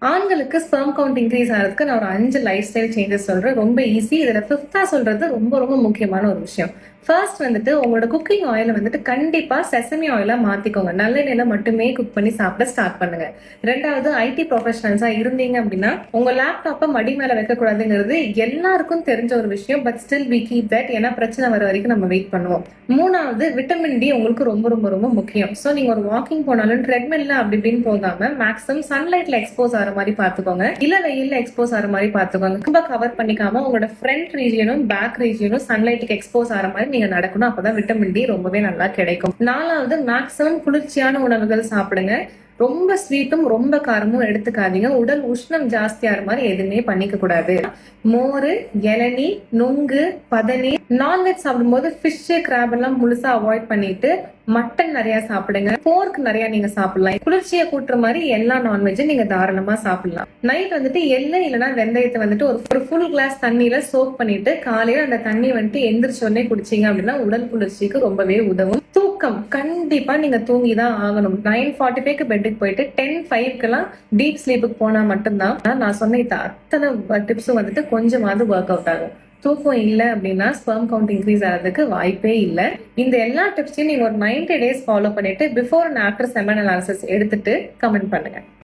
ஆண்களுக்கு sperm count increase ஆகிறதுக்கு நான் ஒரு 5 லைஃப் ஸ்டைல் சேஞ்சஸ் சொல்றேன். ரொம்ப ஈஸி. இதுல 5ஆ சொல்றது ரொம்ப ரொம்ப முக்கியமான ஒரு விஷயம். ஃபர்ஸ்ட் வந்துட்டு உங்களோட குக்கிங் ஆயில வந்துட்டு கண்டிப்பா செசமி ஆயிலா மாத்திக்கோங்க. நல்லெண்ணெயில மட்டுமே குக் பண்ணி சாப்பிட ஸ்டார்ட் பண்ணுங்க. ரெண்டாவது, ஐடி ப்ரொஃபஷனல்ஸா இருந்தீங்க அப்படின்னா உங்க லேப்டாப்பை மடி மேல வைக்க கூடாதுங்கிறது எல்லாருக்கும் தெரிஞ்ச ஒரு விஷயம். But still we keep that. ஏன்னா பிரச்சனை வர வரைக்கும் நம்ம வெயிட் பண்ணுவோம். மூணாவது, விட்டமின் டி உங்களுக்கு ரொம்ப ரொம்ப ரொம்ப முக்கியம். ஸோ நீங்க ஒரு வாக்கிங் போனாலும் ட்ரெட்மில்ல அப்படி இப்படின்னு போகாம மேக்ஸிமம் சன்லைட்ல எக்ஸ்போஸ் ஆகிற மாதிரி பாத்துக்கோங்க. இல்ல வெயில்ல எக்ஸ்போஸ் ஆகிற மாதிரி பாத்துக்கோங்க. ரொம்ப கவர் பண்ணிக்காம உங்களோட ஃப்ரண்ட் ரீஜியனும் பேக் ரீஜியனும் சன்லைட்டுக்கு எக்ஸ்போஸ் ஆகிற மாதிரி நீங்க நடக்கணும். அப்பதான் விட்டமின் டி ரொம்பவே நல்லா கிடைக்கும். நாலாவது, மேக்ஸிமம் குளிர்ச்சியான உணவுகள் சாப்பிடுங்க. ரொம்ப ஸ்வீட்டும் ரொம்ப காரமும் எடுத்துக்காதீங்க. உடல் உஷ்ணம் ஜாஸ்தியாகிற மாதிரி எதுவுமே பண்ணிக்க கூடாது. மோர், இளநீ, நுங்கு, பதநீர். நான்வெஜ் சாப்பிடும்போது ஃபிஷ், கிராப் எல்லாம் முழுசா அவாய்ட் பண்ணிட்டு மட்டன் நிறைய சாப்பிடுங்க. போர்க் நிறைய நீங்க சாப்பிடலாம். குளிர்ச்சியை கூட்டுற மாதிரி எல்லா நான்வெஜ்ஜும் நீங்க தாராளமா சாப்பிடலாம். நைட் வந்துட்டு எள்ளு இல்லைன்னா வெந்தயத்தை வந்துட்டு ஒரு ஃபுல் கிளாஸ் தண்ணியில சோக் பண்ணிட்டு காலையில அந்த தண்ணி வந்துட்டு எந்திரிச்ச உடனே குடிச்சீங்க அப்படின்னா உடல் குளிர்ச்சிக்கு ரொம்பவே உதவும். தூக்கம் கண்டிப்பா நீங்க தூங்கிதான் ஆகணும். 9:45க்கு பெட்டுக்கு போயிட்டு 10:05க்கெல்லாம் டீப் ஸ்லீப்புக்கு போனா மட்டும்தான் நான் சொன்ன அத்தனை டிப்ஸும் வந்துட்டு கொஞ்சமாவது ஒர்க் அவுட் ஆகும். தூக்கம் இல்லை அப்படின்னா ஸ்பெர்ம் கவுண்ட் இன்க்ரீஸ் ஆகிறதுக்கு வாய்ப்பே இல்லை. இந்த எல்லா டிப்ஸையும் நீங்க ஒரு 90 days ஃபாலோ பண்ணிட்டு before and after semen analysis எடுத்துட்டு கமெண்ட் பண்ணுங்க.